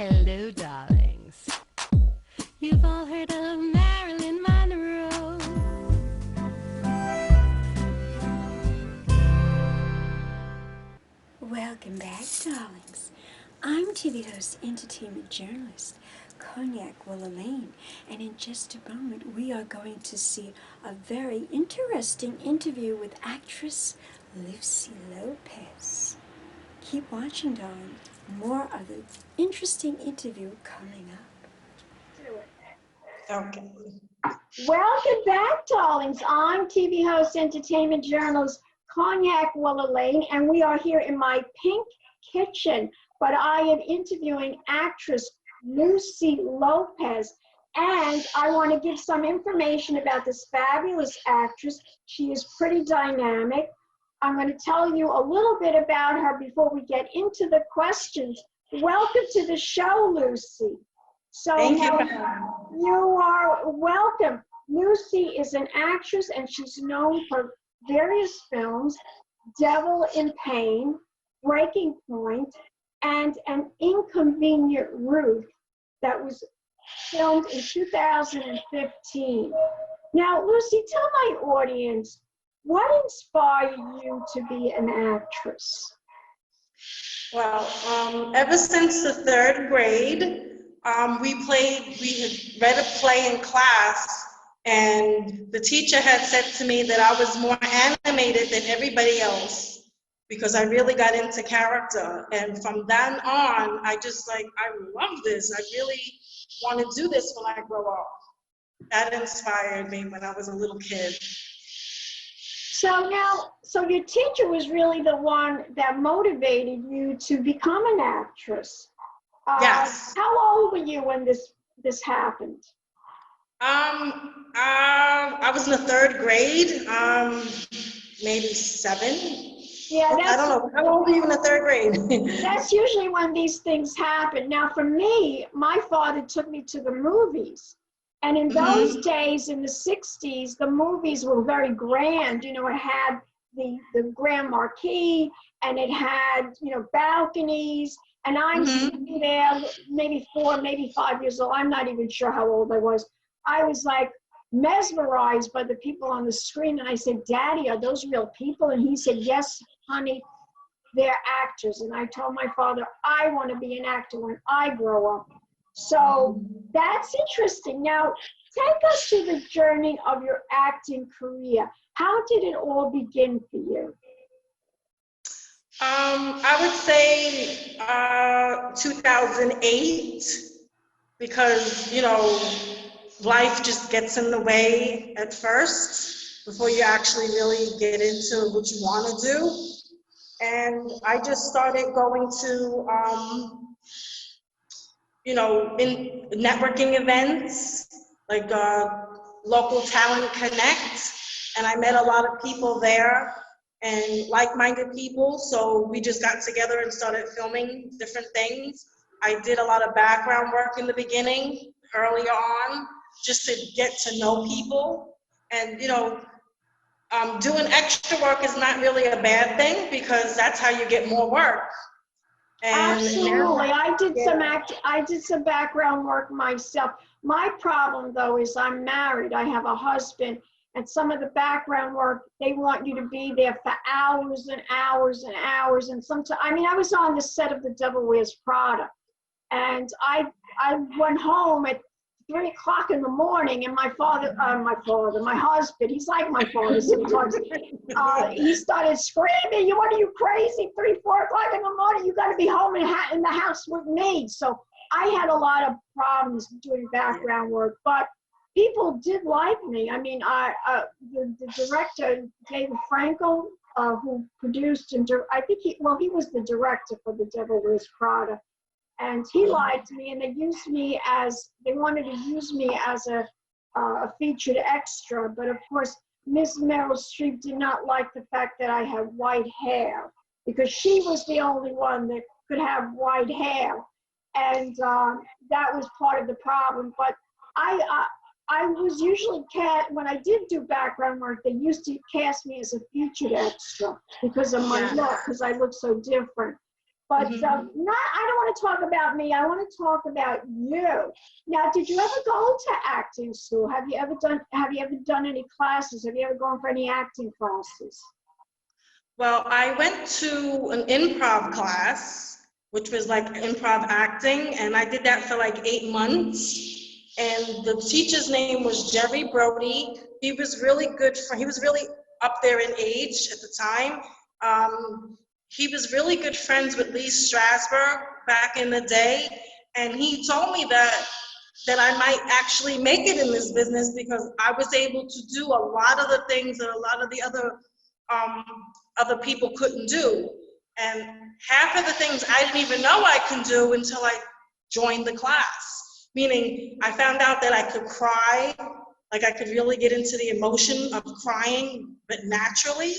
Hello, darlings. You've all heard of Marilyn Monroe. Welcome back, darlings. I'm TV host, entertainment journalist, Cognac Wellerlane, and in just a moment we are going to see a very interesting interview with actress Lucy Lopez. Keep watching, darling. More of the interesting interview coming up. Okay. Welcome back, darlings. I'm TV host, entertainment journalist Cognac Wellerlane, and we are here in my pink kitchen. But I am interviewing actress Lucy Lopez, and I want to give some information about this fabulous actress. She is pretty dynamic. I'm going to tell you a little bit about her before we get into the questions. Welcome to the show, Lucy. So Thank you. You are welcome. Lucy is an actress, and she's known for various films: Devil in Pain, Breaking Point, and An Inconvenient Ruth, that was filmed in 2015. Now, Lucy, tell my audience, what inspired you to be an actress? Well, ever since the third grade, we had read a play in class, and the teacher had said to me that I was more animated than everybody else because I really got into character. And from then on, I love this. I really want to do this when I grow up. That inspired me when I was a little kid. So your teacher was really the one that motivated you to become an actress. Yes. How old were you when this happened? I was in the third grade, maybe 7. Yeah, I don't know. How old were you in the third grade? That's usually when these things happen. Now, for me, my father took me to the movies. And in those days, in the 60s, the movies were very grand. You know, it had the grand marquee, and it had, balconies. And I'm sitting there, maybe 4, maybe 5 years old. I'm not even sure how old I was. I was like mesmerized by the people on the screen. And I said, Daddy, are those real people? And he said, yes, honey, they're actors. And I told my father, I want to be an actor when I grow up. So that's interesting. Now, take us to the journey of your acting career. How did it all begin for you? I would say 2008, because, life just gets in the way at first before you actually really get into what you want to do. And I just started going to, in networking events, like local talent connect, and I met a lot of people there and like-minded people, so we just got together and started filming different things. I did a lot of background work in the beginning, early on, just to get to know people. And doing extra work is not really a bad thing, because that's how you get more work. And absolutely. I did some background work myself. My problem, though, is I'm married. I have a husband, and some of the background work, they want you to be there for hours and hours and hours. And sometimes, I was on the set of The Devil Wears Prada, and I went home at 3 o'clock in the morning, and my husband, he's like my father sometimes, he started screaming, what are you crazy, 3, 4 o'clock in the morning, you got to be home in the house with me. So I had a lot of problems doing background work, but people did like me. The director, David Frankel, who produced and I think he was the director for The Devil Wears Prada. And he liked me, and they wanted to use me as a featured extra. But of course, Miss Meryl Streep did not like the fact that I had white hair, because she was the only one that could have white hair. And that was part of the problem. But I was usually when I did do background work, they used to cast me as a featured extra because of my look, because I look so different. But Mhm. I don't want to talk about me. I want to talk about you. Now, did you ever go to acting school? Have you ever done any classes? Have you ever gone for any acting classes? Well, I went to an improv class, which was like improv acting, and I did that for like 8 months. And the teacher's name was Jerry Brody. He was really he was really up there in age at the time. He was really good friends with Lee Strasberg back in the day, and he told me that I might actually make it in this business because I was able to do a lot of the things that a lot of the other people couldn't do. And half of the things I didn't even know I can do until I joined the class. Meaning, I found out that I could cry, like I could really get into the emotion of crying, but naturally.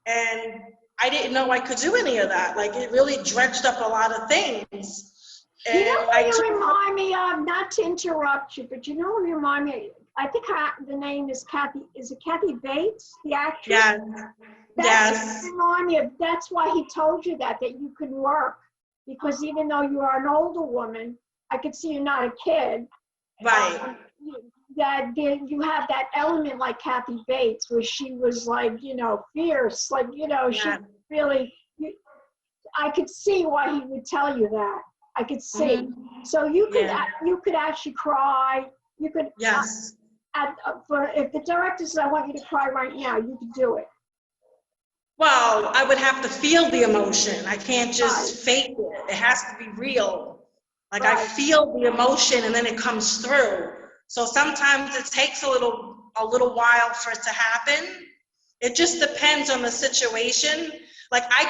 And I didn't know I could do any of that. Like, it really dredged up a lot of things. You know And who I you took, remind me of? Not to interrupt you, but you know who you remind me? I think the name is Kathy. Is it Kathy Bates, the actress? yeah, That's yes, what you remind me of. That's why he told you that you could work. Because even though you are an older woman, I could see you're not a kid. right, You have that element like Kathy Bates, where she was like, fierce. Like, she yeah. really, I could see why he would tell you that. I could see. Mhm. So you Yeah. could actually cry. You could, Yes. if the director said, I want you to cry right now, you could do it. Well, I would have to feel the emotion. I can't just Right. fake it. It has to be real. Like I Right. feel the emotion and then it comes through. So sometimes it takes a little while for it to happen. It just depends on the situation. Like I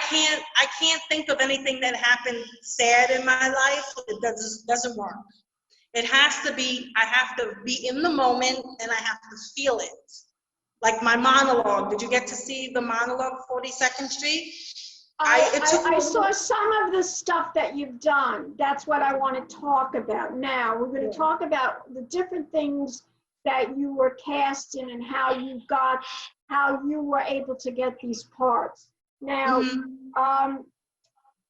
can't think of anything that happened sad in my life. It doesn't work. It has to be, I have to be in the moment and I have to feel it. Like my monologue. Did you get to see the monologue 42nd Street? It took me I a saw little, some of the stuff that you've done. That's what I want to talk about now. We're going to talk about the different things that you were cast in and how you were able to get these parts. Now,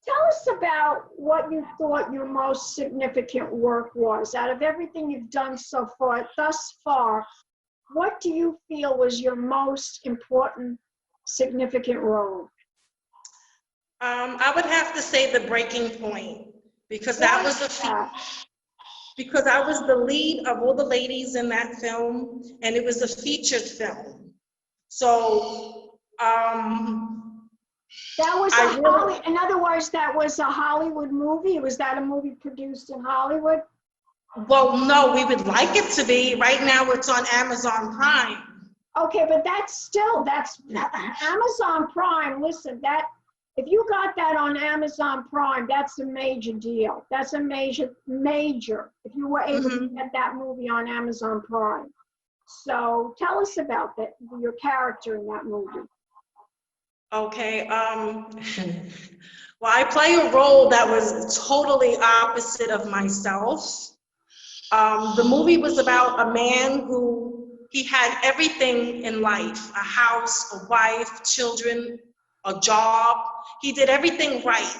tell us about what you thought your most significant work was. Out of everything you've done thus far, what do you feel was your most important, significant role? I would have to say The Breaking Point, because that was because I was the lead of all the ladies in that film, and it was a featured film. So, that was I in other words, that was a Hollywood movie? Was that a movie produced in Hollywood? well, no, we would like it to be. Right now, it's on Amazon Prime. Okay, but that's Amazon Prime. Listen, if you got that on Amazon Prime, that's a major deal. That's a major, if you were able to get that movie on Amazon Prime. So tell us about your character in that movie. Okay, well, I play a role that was totally opposite of myself. The movie was about a man he had everything in life, a house, a wife, children, a job. He did everything right,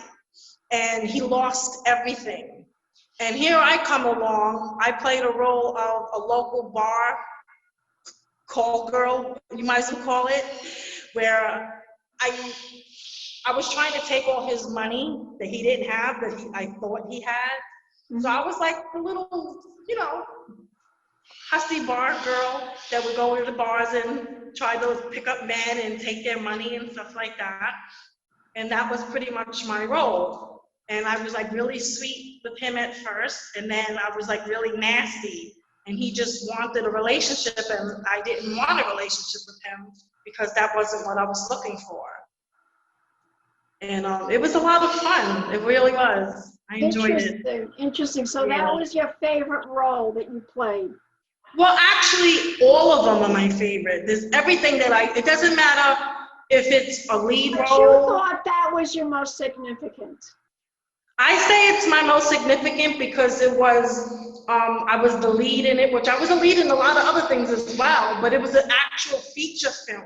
and he lost everything. And here I come along. I played a role of a local bar call girl, you might as well call it, where I was trying to take all his money that he didn't have, I thought he had. So I was like the little, hussy bar girl that would go to the bars and try to pick up men and take their money and stuff like that. And that was pretty much my role. And I was like really sweet with him at first, and then I was like really nasty. And he just wanted a relationship, and I didn't want a relationship with him because that wasn't what I was looking for. And it was a lot of fun. It really was. I enjoyed it. Interesting. So that was your favorite role that you played? Well, actually, all of them are my favorite. There's everything it doesn't matter if it's a lead But role. you thought that was your most significant? I say it's my most significant because it was, I was the lead in it, which I was a lead in a lot of other things as well, but it was an actual feature film.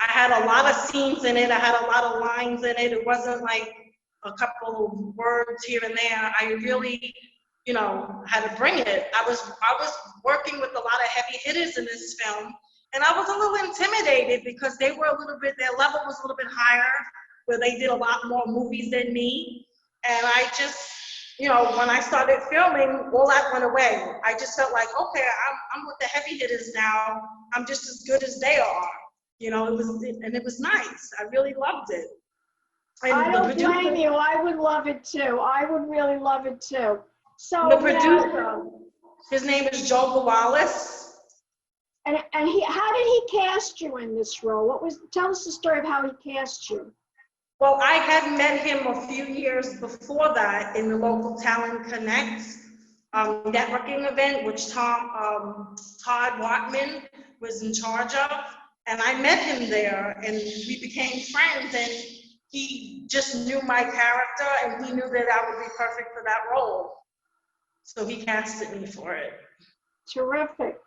I had a lot of scenes in it. I had a lot of lines in it. It wasn't like a couple of words here and there. I really, had to bring it. I was working with a lot of heavy hitters in this film, and I was a little intimidated because their level was a little bit higher, where they did a lot more movies than me. And I just, when I started filming, all that went away. I just felt like, okay, I'm with the heavy hitters now. I'm just as good as they are. It was nice. I really loved it. And I don't blame you. I would love it too. I would really love it too. So the producer, his name is Joe Wallace. And how did he cast you in this role? Tell us the story of how he cast you. Well, I had met him a few years before that in the local Talent Connect networking event, which Todd Watman was in charge of. And I met him there, and we became friends, and he just knew my character, and he knew that I would be perfect for that role. So he casted me for it. Terrific.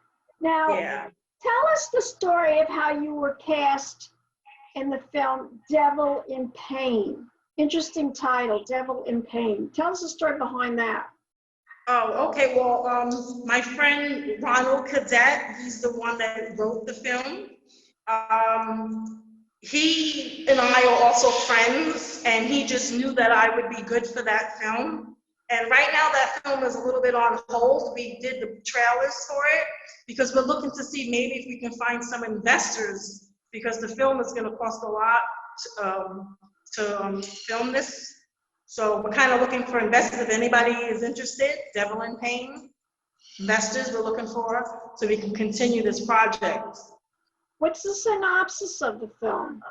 Now, yeah. Tell us the story of how you were cast in the film Devil in Pain. Interesting title, Devil in Pain. Tell us the story behind that. Oh, okay. Well, my friend Ronald Cadet, he's the one that wrote the film. He and I are also friends, and he just knew that I would be good for that film. And right now that film is a little bit on hold. We did the trailers for it because we're looking to see maybe if we can find some investors, because the film is going to cost a lot to film this. So we're kind of looking for investors. If anybody is interested, Devil in Pain, investors we're looking for, so we can continue this project. What's the synopsis of the film?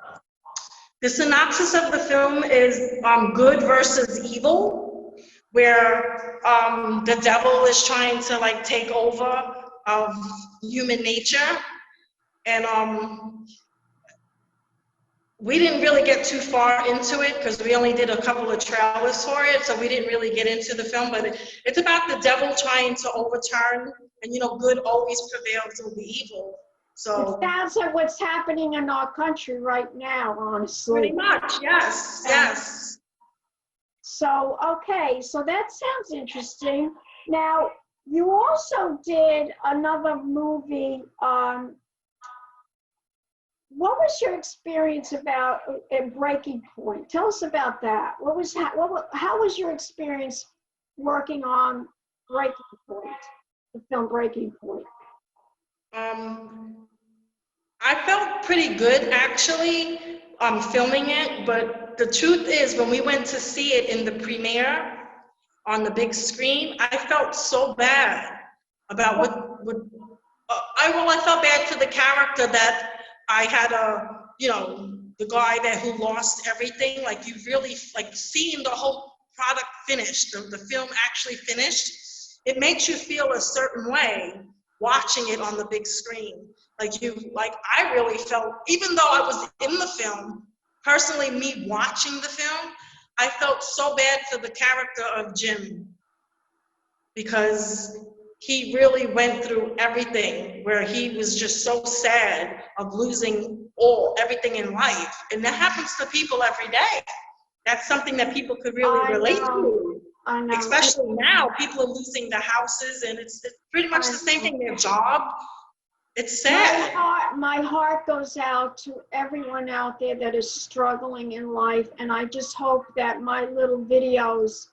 The synopsis of the film is good versus evil, where the devil is trying to take over of human nature. And we didn't really get too far into it because we only did a couple of trailers for it, so we didn't really get into the film, but it's about the devil trying to overturn, and good always prevails over evil. So it sounds like what's happening in our country right now, honestly. Pretty much, yes, yes. So, okay, so that sounds interesting. Now, you also did another movie. What was your experience about Breaking Point? Tell us about that. How was your experience working on Breaking Point, the film Breaking Point? I felt pretty good actually filming it, but the truth is when we went to see it in the premiere on the big screen, I felt so bad about I felt bad for the character that I had the guy who lost everything. You really seeing the whole product finished, the film actually finished, it makes you feel a certain way watching it on the big screen. I really felt, even though I was in the film, personally me watching the film, I felt so bad for the character of Jim, because he really went through everything where he was just so sad of losing everything in life. And that happens to people every day. That's something that people could really relate to. I know. Especially now, people are losing their houses, and it's pretty much the same thing, their job. It's sad. My heart goes out to everyone out there that is struggling in life, and I just hope that my little videos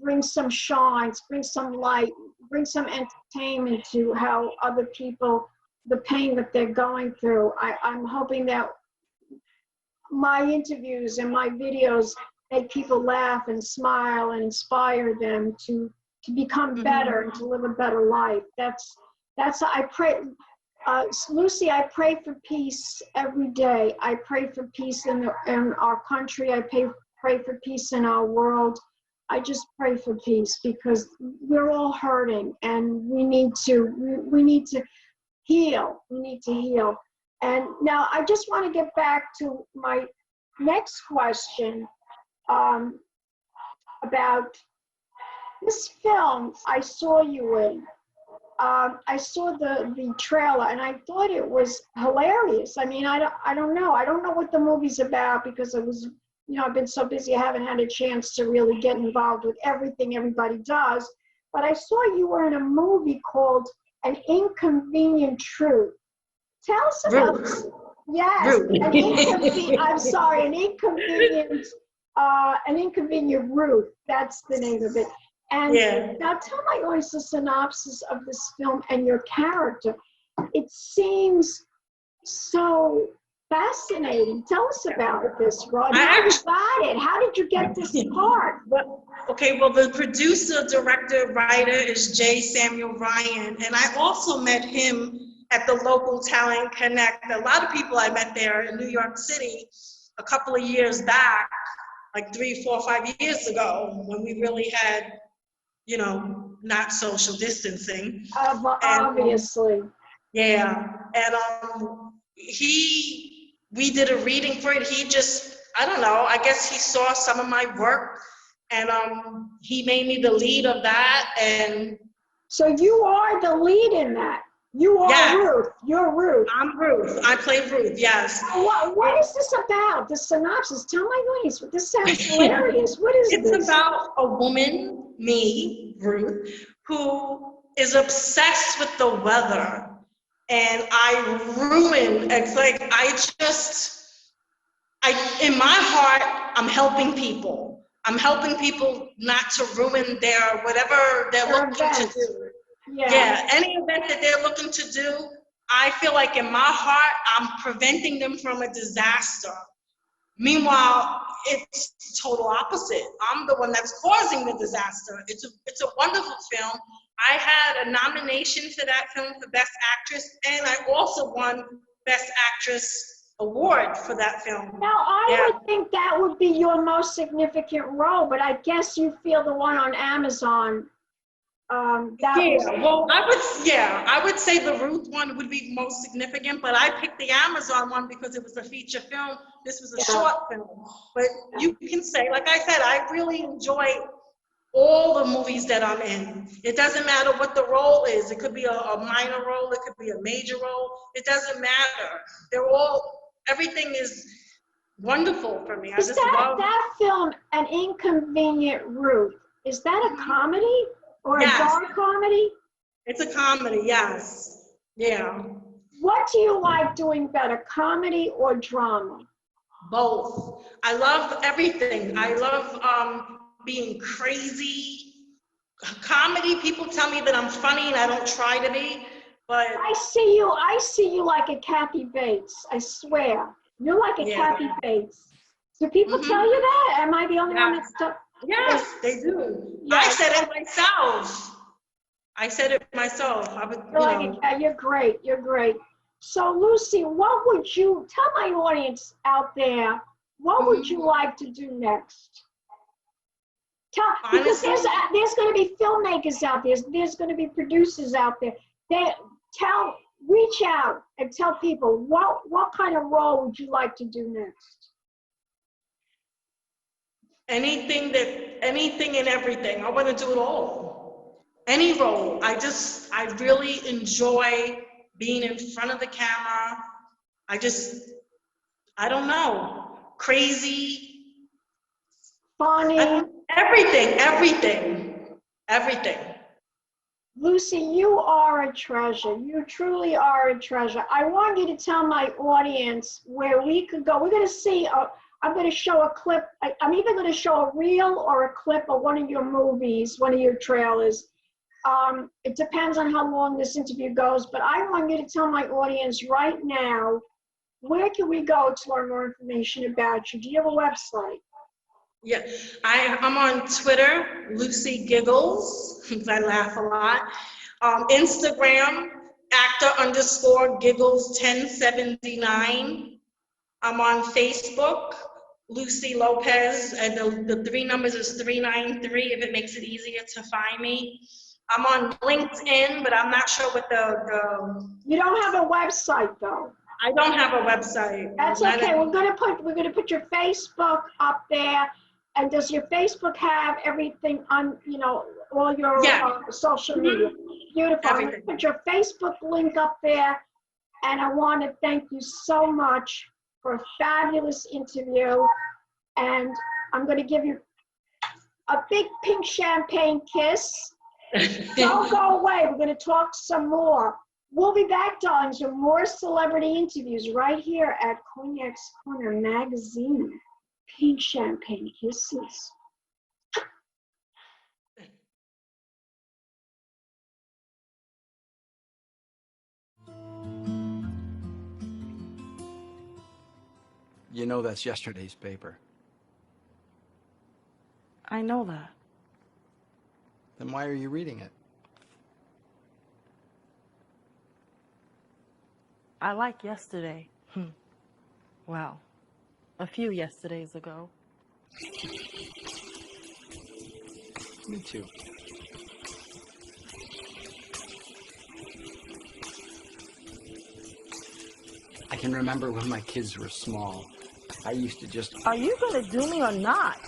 bring some shine, bring some light, bring some entertainment to how other people, the pain that they're going through. I'm hoping that my interviews and my videos make people laugh and smile and inspire them to become better and to live a better life. That's I pray, Lucy, I pray for peace every day. I pray for peace in our country. I pray for peace in our world. I just pray for peace because we're all hurting, and we need to heal. We need to heal. And now I just want to get back to my next question about this film I saw you in. I saw the trailer, and I thought it was hilarious. I mean, I don't know. I don't know what the movie's about because it was I've been so busy, I haven't had a chance to really get involved with everything everybody does. But I saw you were in a movie called An Inconvenient Truth. Tell us about this. Ruth. Yes, Ruth. I'm sorry, an inconvenient Ruth. That's the name of it. And Yeah. now tell my audience the synopsis of this film and your character. It seems so fascinating. Tell us about this, Rod. How you got it? How did you get this part? Well, the producer, director, writer is J. Samuel Ryan, and I also met him at the local Talent Connect. A lot of people I met there in New York City a couple of years back, like 3, 4, 5 years ago, when we really had, not social distancing. Obviously. Yeah, and we did a reading for it. He just, I don't know, I guess he saw some of my work, and he made me the lead of that. And so you are the lead in that. You are yes. Ruth. You're Ruth. I'm Ruth. I play Ruth. Yes. What is this about? The synopsis. Tell my audience. This sounds hilarious. What is this? It's about a woman, me, Ruth, who is obsessed with the weather. And it's like, in my heart, I'm helping people. I'm helping people not to ruin their, whatever they're looking to do. Yeah, any event that they're looking to do, I feel like in my heart, I'm preventing them from a disaster. Meanwhile, it's total opposite. I'm the one that's causing the disaster. It's a wonderful film. I had a nomination for that film for Best Actress, and I also won Best Actress award for that film. Now, I would think that would be your most significant role, but I guess you feel the one on Amazon. I would say the Ruth one would be most significant, but I picked the Amazon one because it was a feature film. This was a short film. But you can say, like I said, I really enjoy all the movies that I'm in. It doesn't matter what the role is. It could be a minor role. It could be a major role. It doesn't matter. Everything is wonderful for me. Is that film, An Inconvenient Ruth, is that a comedy or a dark comedy? It's a comedy, yes. Yeah. What do you like doing better, comedy or drama? Both. I love everything. I love being crazy. Comedy, people tell me that I'm funny and I don't try to be, but I see you like a Kathy Bates, I swear. You're like a Kathy Bates. Do people tell you that? Am I the only one that's Yes, they do. Yes. I said it myself. You're great. You're great. So, Lucy, what would you tell my audience out there? What would you like to do next? Because there's going to be filmmakers out there. There's going to be producers out there. Reach out and tell people what kind of role would you like to do next? Anything and everything. I want to do it all. Any role. I really enjoy being in front of the camera. I don't know. Crazy. Funny. Everything. Lucy, you are a treasure. You truly are a treasure. I want you to tell my audience where we could go. We're going to see, I'm going to show a clip. I'm either going to show a reel or a clip of one of your movies, one of your trailers. It depends on how long this interview goes, but I want you to tell my audience right now, where can we go to learn more information about you? Do you have a website? Yeah, I'm on Twitter, Lucy Giggles, because I laugh a lot. Instagram, actor_Giggles1079. I'm on Facebook, Lucy Lopez, and the 3 numbers is 393 if it makes it easier to find me. I'm on LinkedIn, but I'm not sure what the You don't have a website though. I don't have a website. That's okay. We're gonna put your Facebook up there. And does your Facebook have everything on, all your social media? Beautiful. I'm going to put your Facebook link up there. And I want to thank you so much for a fabulous interview. and I'm going to give you a big pink champagne kiss. Don't go away. We're going to talk some more. We'll be back, darlings, with more celebrity interviews right here at Cognac's Corner Magazine. Pink champagne kisses. You know that's yesterday's paper. I know that. Then why are you reading it? I like yesterday. Well, a few yesterdays ago. Me too. I can remember when my kids were small. I used to just... Are you gonna do me or not?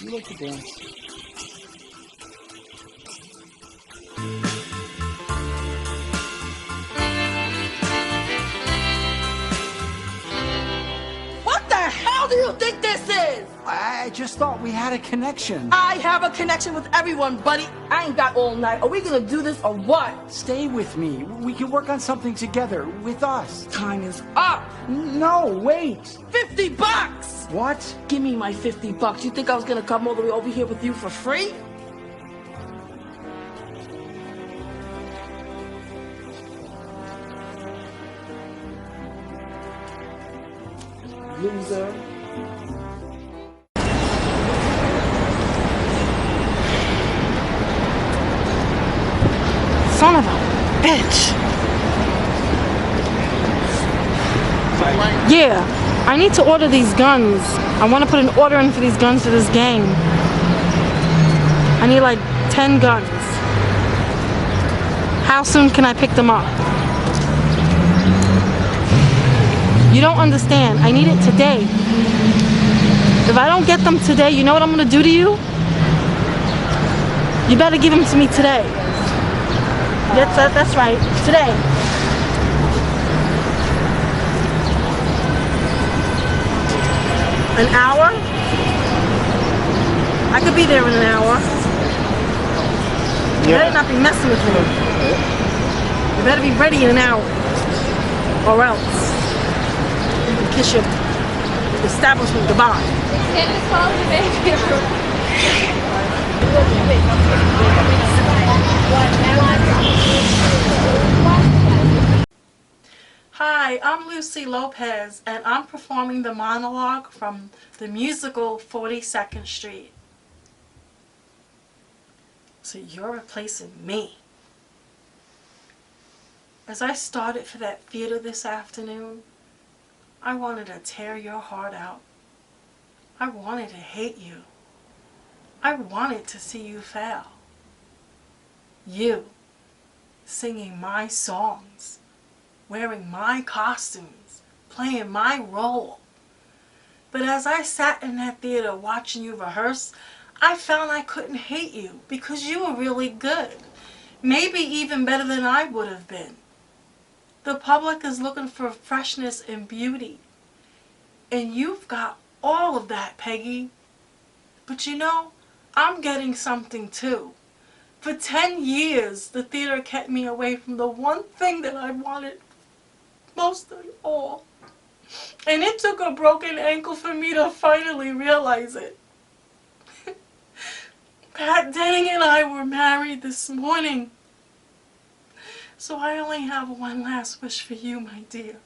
You like to dance? What the hell do you think this is? I just thought we had a connection. I have a connection with everyone, buddy. I ain't got all night. Are we gonna do this or what? Stay with me. We can work on something together, with us. Time is up. No, wait. $50! What? Give me my $50. You think I was gonna come all the way over here with you for free? Loser. Son of a bitch. Yeah, I need to order these guns. I want to put an order in for these guns for this game. I need like 10 guns. How soon can I pick them up? You don't understand. I need it today. If I don't get them today, you know what I'm going to do to you? You better give them to me today. That's right. Today. An hour? I could be there in an hour. You better not be messing with me. You better be ready in an hour. Or else. You can kiss your establishment goodbye. Hi, I'm Lucy Lopez, and I'm performing the monologue from the musical 42nd Street. So you're replacing me. As I started for that theater this afternoon, I wanted to tear your heart out. I wanted to hate you. I wanted to see you fail. You, singing my songs, wearing my costumes, playing my role. But as I sat in that theater watching you rehearse, I found I couldn't hate you because you were really good. Maybe even better than I would have been. The public is looking for freshness and beauty. And you've got all of that, Peggy. But you know, I'm getting something too. For 10 years, the theater kept me away from the one thing that I wanted most of all. And it took a broken ankle for me to finally realize it. Pat Denning and I were married this morning. So I only have one last wish for you, my dear.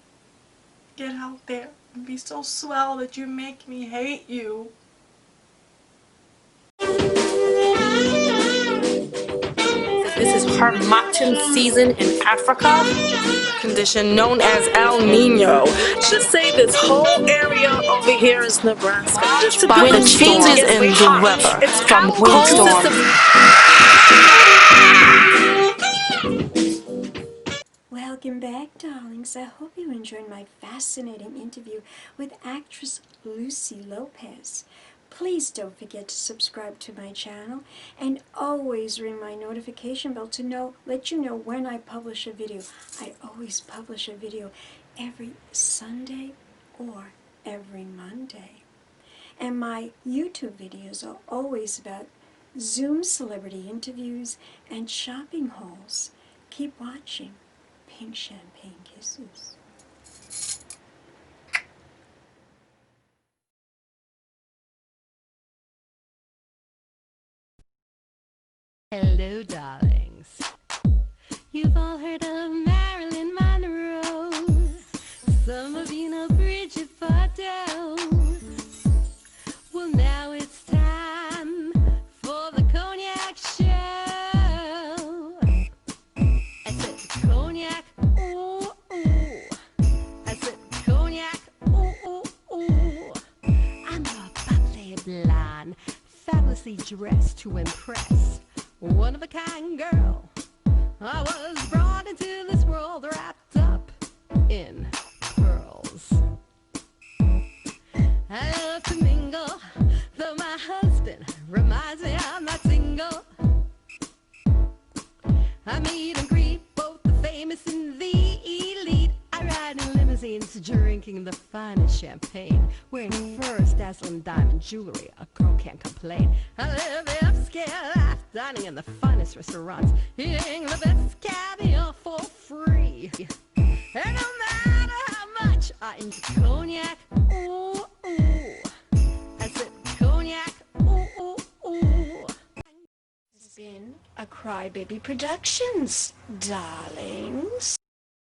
Get out there and be so swell that you make me hate you. This is harmattan season in Africa, condition known as El Nino. Should say this whole area over here is Nebraska. Just about the changes in the weather. It's from windstorm. Welcome back, darlings. I hope you enjoyed my fascinating interview with actress Lucy Lopez. Please don't forget to subscribe to my channel and always ring my notification bell to let you know when I publish a video. I always publish a video every Sunday or every Monday. And my YouTube videos are always about Zoom celebrity interviews and shopping hauls. Keep watching. Pink Champagne Kisses. Hello, darlings. You've all heard of Marilyn Monroe. Some of you know Bridget Bardot. Well, now it's time for the Cognac show. I said Cognac, ooh, ooh. I said Cognac, ooh, ooh, ooh. I'm a bubbly blonde, fabulously dressed to impress. One of a kind girl. I was brought into this world wrapped up in pearls. I love to mingle, though my husband reminds me I'm not single. I meet and greet both the famous and the elite. I ride in limousines, drinking the finest champagne, wearing furs, dazzling diamond jewelry. A girl can't complain. I live the upscale life, dining in the finest restaurants, eating the best caviar for free. And no matter how much I enjoy cognac, ooh, ooh. I said cognac, ooh, ooh, ooh. This has been a Crybaby Productions, darlings.